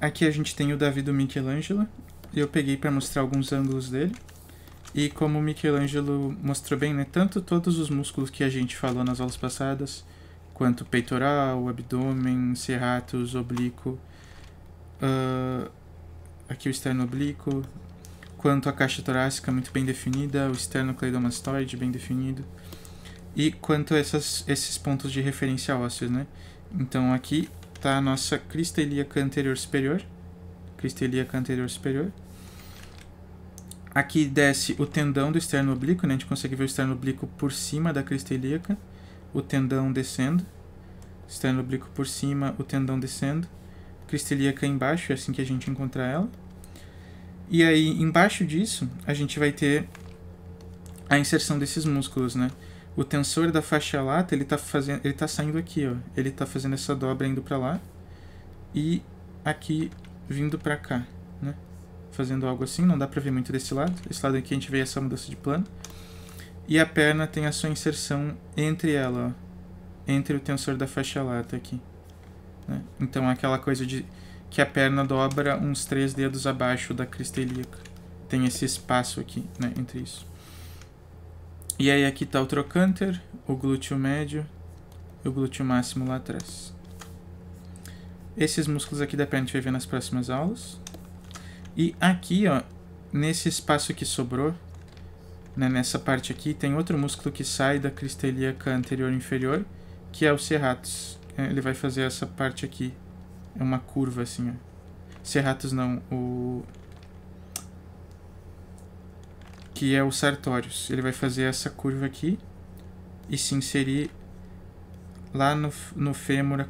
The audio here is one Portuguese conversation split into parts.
aqui a gente tem o Davi do Michelangelo. Eu peguei para mostrar alguns ângulos dele. E como o Michelangelo mostrou bem, né, tanto todos os músculos que a gente falou nas aulas passadas, quanto peitoral, abdômen, serratus, oblíquo, aqui o externo oblíquo, quanto a caixa torácica muito bem definida, o esternocleidomastoide bem definido, e quanto a esses pontos de referência ósseos, né? Então aqui está a nossa crista ilíaca anterior superior, Aqui desce o tendão do externo oblíquo, né? A gente consegue ver o externo oblíquo por cima da crista ilíaca, o tendão descendo, externo oblíquo por cima, o tendão descendo, crista ilíaca embaixo, é assim que a gente encontra ela. E aí, embaixo disso, a gente vai ter a inserção desses músculos, né? O tensor da faixa lata, ele tá saindo aqui, ó. Ele tá fazendo essa dobra indo para lá e aqui vindo para cá, né? Fazendo algo assim, não dá para ver muito desse lado. Esse lado aqui a gente vê essa mudança de plano. E a perna tem a sua inserção entre ela, ó, entre o tensor da faixa lata aqui, né? Então aquela coisa de que a perna dobra uns 3 dedos abaixo da crista ilíaca. Tem esse espaço aqui, né, entre isso. E aí aqui está o trocânter, o glúteo médio e o glúteo máximo lá atrás. Esses músculos aqui da perna a gente vai ver nas próximas aulas. E aqui, ó, nesse espaço que sobrou, né, nessa parte aqui, tem outro músculo que sai da crista ilíaca anterior e inferior, que é o serratus. Ele vai fazer essa parte aqui. É uma curva assim, ó. Serratus não, que é o sartorius. Ele vai fazer essa curva aqui e se inserir lá no fêmur,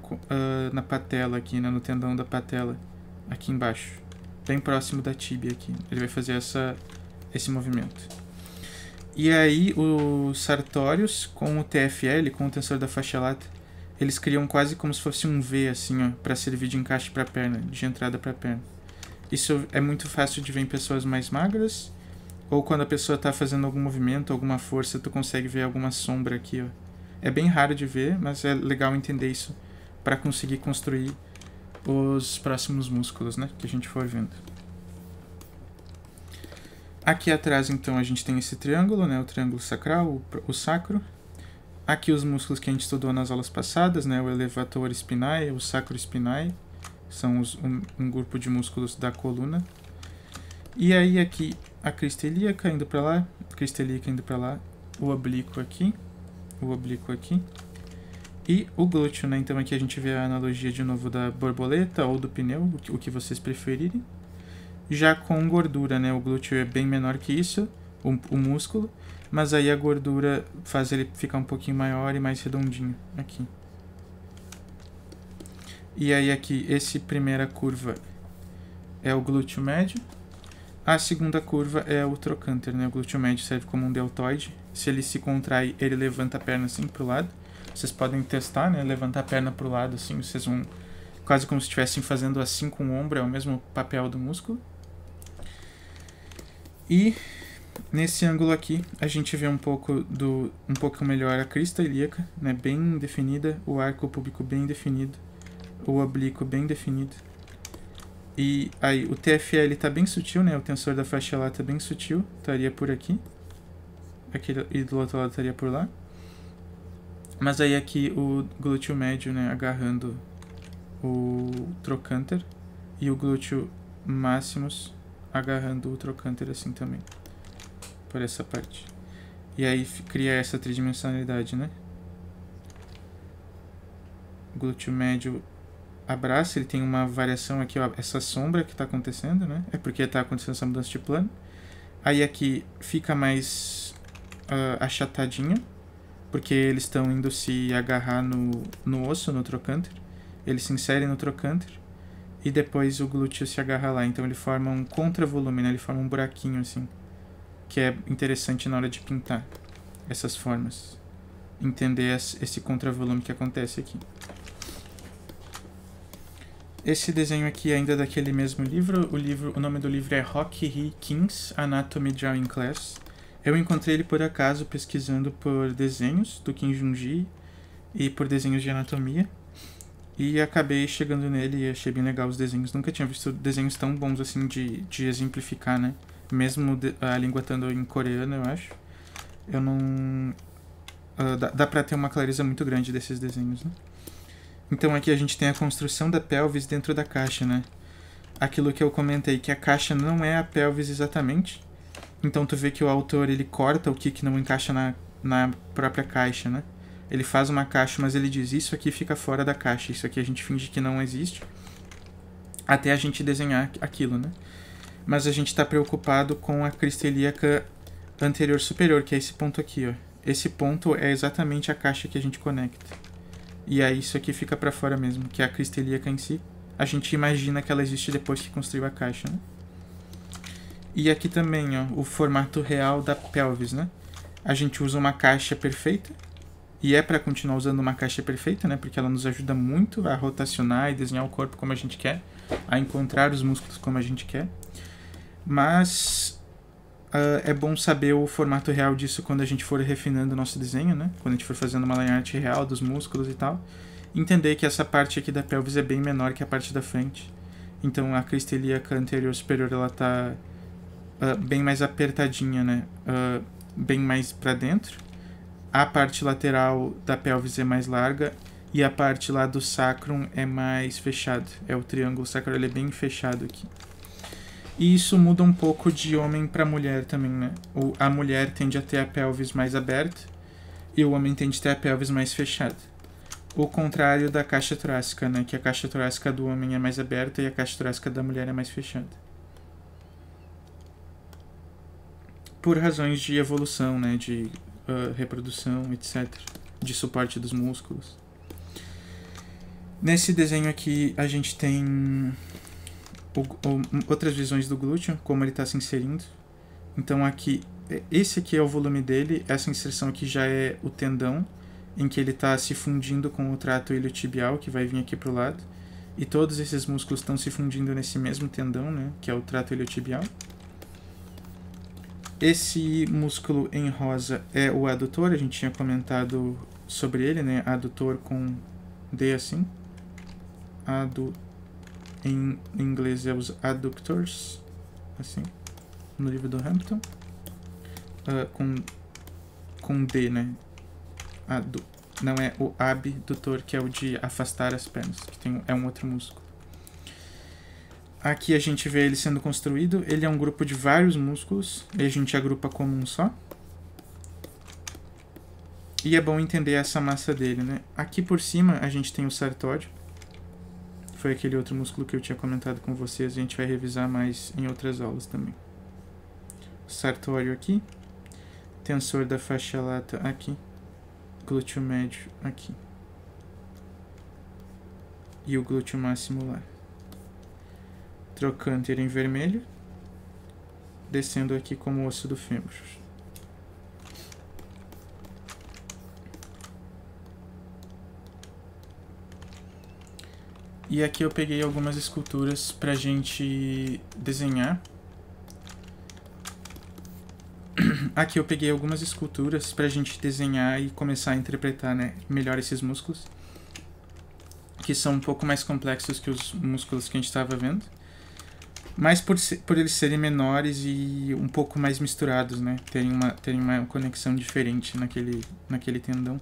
na patela aqui, né, no tendão da patela, aqui embaixo, bem próximo da tíbia aqui. Ele vai fazer esse movimento. E aí o sartorius com o TFL, com o tensor da faixa lata, eles criam quase como se fosse um V, assim, ó, para servir de encaixe para a perna, de entrada para a perna. Isso é muito fácil de ver em pessoas mais magras, ou quando a pessoa está fazendo algum movimento, alguma força, tu consegue ver alguma sombra aqui, ó. É bem raro de ver, mas é legal entender isso para conseguir construir os próximos músculos, né, que a gente for vendo. Aqui atrás, então, a gente tem esse triângulo, né, o triângulo sacral, o sacro. Aqui os músculos que a gente estudou nas aulas passadas, né, o elevator spinae, o sacro spinae, são um grupo de músculos da coluna. E aí aqui a crista ilíaca indo para lá, o oblíquo aqui, e o glúteo, né? Então aqui a gente vê a analogia de novo da borboleta ou do pneu, o que vocês preferirem. Já com gordura, né? O glúteo é bem menor que isso, o músculo, mas aí a gordura faz ele ficar um pouquinho maior e mais redondinho aqui. E aí aqui, essa primeira curva é o glúteo médio. A segunda curva é o trocânter, né? O glúteo médio serve como um deltoide. Se ele se contrai, ele levanta a perna assim pro lado. Vocês podem testar, né? Levantar a perna pro lado assim, vocês vão quase como se estivessem fazendo assim com o ombro, é o mesmo papel do músculo. E nesse ângulo aqui, a gente vê um pouco melhor a crista ilíaca, né? Bem definida, o arco púbico bem definido, o oblíquo bem definido. E aí o TFL está bem sutil, né? O tensor da faixa lata bem sutil, estaria por aqui. E do outro lado estaria por lá. Mas aí aqui o glúteo médio, né, agarrando o trocânter, e o glúteo máximos agarrando o trocânter assim também, por essa parte. E aí cria essa tridimensionalidade, né? O glúteo médio abraça, ele tem uma variação aqui, ó, essa sombra que está acontecendo, né? É porque está acontecendo essa mudança de plano. Aí aqui fica mais achatadinho, porque eles estão indo se agarrar no osso, no trocânter. Eles se inserem no trocânter e depois o glúteo se agarra lá. Então ele forma um contravolume, né? Ele forma um buraquinho assim, que é interessante na hora de pintar essas formas. Entender esse contravolume que acontece aqui. Esse desenho aqui ainda é daquele mesmo livro. O nome do livro é Rock Hee King's Anatomy Drawing Class. Eu encontrei ele por acaso pesquisando por desenhos do Kim Jung-gi e por desenhos de anatomia. E acabei chegando nele e achei bem legal os desenhos. Nunca tinha visto desenhos tão bons assim de exemplificar, né? Mesmo a língua estando em coreano, eu acho. Eu não... dá pra ter uma clareza muito grande desses desenhos, né? Então aqui a gente tem a construção da pelvis dentro da caixa, né? Aquilo que eu comentei, que a caixa não é a pelvis exatamente. Então tu vê que o autor, ele corta o que não encaixa na própria caixa, né? Ele faz uma caixa, mas ele diz, isso aqui fica fora da caixa, isso aqui a gente finge que não existe, até a gente desenhar aquilo, né? Mas a gente está preocupado com a crista ilíaca anterior superior, que é esse ponto aqui, ó. Esse ponto é exatamente a caixa que a gente conecta. E aí isso aqui fica para fora mesmo, que é a crista ilíaca em si. A gente imagina que ela existe depois que construiu a caixa, né? E aqui também, ó, o formato real da pelvis, né? A gente usa uma caixa perfeita, e é para continuar usando uma caixa perfeita, né? Porque ela nos ajuda muito a rotacionar e desenhar o corpo como a gente quer, a encontrar os músculos como a gente quer. Mas é bom saber o formato real disso quando a gente for refinando o nosso desenho, né? Quando a gente for fazendo uma line art real dos músculos e tal. Entender que essa parte aqui da pelvis é bem menor que a parte da frente. Então a crista ilíaca anterior superior, ela tá bem mais apertadinha, né? Bem mais para dentro. A parte lateral da pelvis é mais larga e a parte lá do sacrum é mais fechada. É o triângulo sacral, ele é bem fechado aqui. E isso muda um pouco de homem para mulher também, né? A mulher tende a ter a pelvis mais aberta e o homem tende a ter a pelvis mais fechada. O contrário da caixa torácica, né? Que a caixa torácica do homem é mais aberta e a caixa torácica da mulher é mais fechada. Por razões de evolução, né? De reprodução, etc. De suporte dos músculos. Nesse desenho aqui a gente tem outras visões do glúteo, como ele está se inserindo. Então aqui, esse aqui é o volume dele, essa inserção aqui já é o tendão, em que ele está se fundindo com o trato iliotibial, que vai vir aqui para o lado. E todos esses músculos estão se fundindo nesse mesmo tendão, né, que é o trato iliotibial. Esse músculo em rosa é o adutor, a gente tinha comentado sobre ele, né? Adutor com D assim. Em inglês é os adductors, assim, no livro do Hampton. Com D, né? Não é o abdutor, que é o de afastar as pernas, que é um outro músculo. Aqui a gente vê ele sendo construído. Ele é um grupo de vários músculos. E a gente agrupa como um só. E é bom entender essa massa dele, né? Aqui por cima a gente tem o sartório. Foi aquele outro músculo que eu tinha comentado com vocês. A gente vai revisar mais em outras aulas também. Sartório aqui. Tensor da faixa lata aqui. Glúteo médio aqui. E o glúteo máximo lá. Trocânter em vermelho, descendo aqui como osso do fêmur. E aqui eu peguei algumas esculturas pra gente desenhar. Aqui eu peguei algumas esculturas pra gente desenhar e começar a interpretar, né, melhor esses músculos, que são um pouco mais complexos que os músculos que a gente estava vendo. Mas por eles serem menores e um pouco mais misturados, né? Terem uma conexão diferente naquele tendão.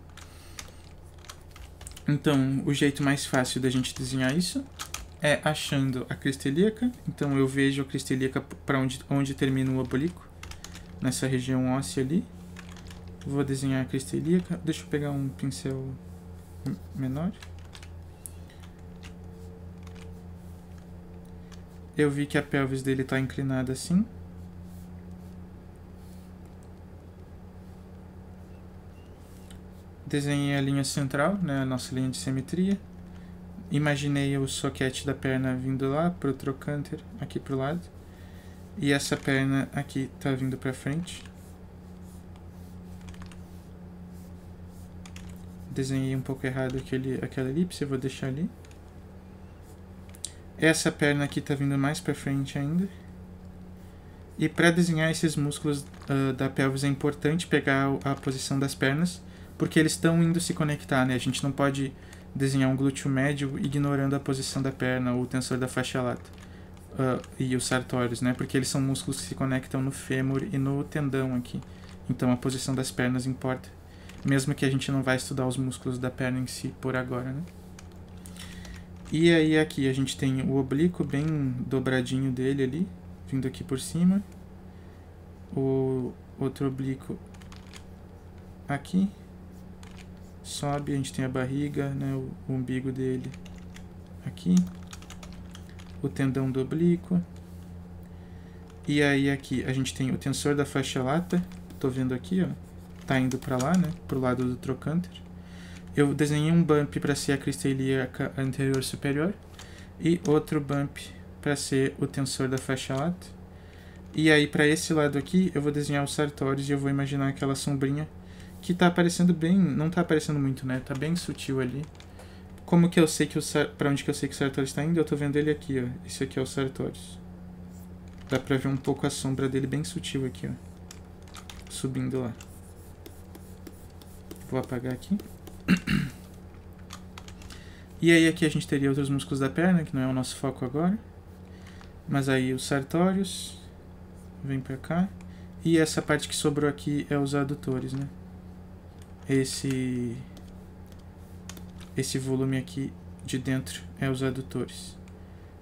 Então, o jeito mais fácil da gente desenhar isso é achando a crista ilíaca. Então, eu vejo a crista ilíaca para onde termina o oblíquo, nessa região óssea ali. Vou desenhar a crista ilíaca. Deixa eu pegar um pincel menor. Eu vi que a pelvis dele está inclinada assim. Desenhei a linha central, né, a nossa linha de simetria. Imaginei o soquete da perna vindo lá para o trocânter, aqui para o lado. E essa perna aqui está vindo para frente. Desenhei um pouco errado aquela elipse, eu vou deixar ali. Essa perna aqui está vindo mais para frente ainda. E para desenhar esses músculos da pelvis é importante pegar a posição das pernas, porque eles estão indo se conectar, né? A gente não pode desenhar um glúteo médio ignorando a posição da perna ou o tensor da faixa lata e os sartórios, né? Porque eles são músculos que se conectam no fêmur e no tendão aqui. Então a posição das pernas importa, mesmo que a gente não vai estudar os músculos da perna em si por agora, né? E aí aqui a gente tem o oblíquo bem dobradinho dele ali, vindo aqui por cima. O outro oblíquo aqui. Sobe, a gente tem a barriga, né, o umbigo dele aqui. O tendão do oblíquo. E aí aqui a gente tem o tensor da faixa lata. Tô vendo aqui, ó. Tá indo pra lá, né, pro lado do trocânter. Eu desenhei um bump para ser a crista ilíaca anterior superior e outro bump para ser o tensor da faixa lata. E aí para esse lado aqui eu vou desenhar os sartórios e eu vou imaginar aquela sombrinha que tá aparecendo bem, não tá aparecendo muito, né? Tá bem sutil ali. Como que eu sei que para onde que eu sei que o sartório está indo? Eu tô vendo ele aqui, ó. Esse aqui é o sartórios. Dá pra ver um pouco a sombra dele bem sutil aqui, ó. Subindo lá. Vou apagar aqui. E aí aqui a gente teria outros músculos da perna, que não é o nosso foco agora. Mas aí os sartórios. Vem pra cá. E essa parte que sobrou aqui é os adutores, né? Esse volume aqui de dentro é os adutores.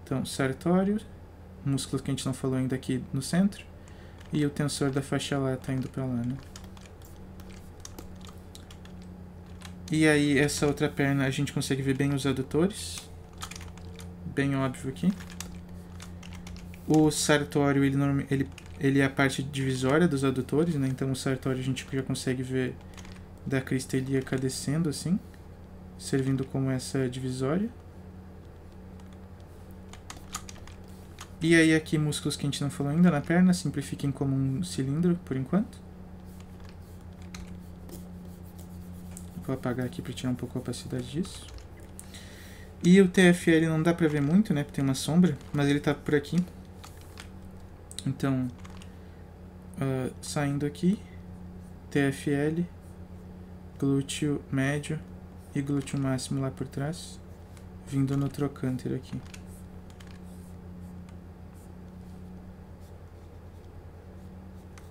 Então, sartório, músculo que a gente não falou ainda aqui no centro. E o tensor da faixa lata indo pra lá, né? E aí, essa outra perna, a gente consegue ver bem os adutores. Bem óbvio aqui. O sartório, ele é a parte divisória dos adutores, né? Então, o sartório a gente já consegue ver da crista ilíaca descendo, assim. Servindo como essa divisória. E aí, aqui, músculos que a gente não falou ainda na perna, simplifiquem como um cilindro, por enquanto. Vou apagar aqui para tirar um pouco a opacidade disso. E o TFL não dá para ver muito, né? Porque tem uma sombra, mas ele tá por aqui. Então, saindo aqui, TFL, glúteo médio e glúteo máximo lá por trás, vindo no trocânter aqui.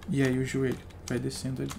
E aí o joelho vai descendo ali.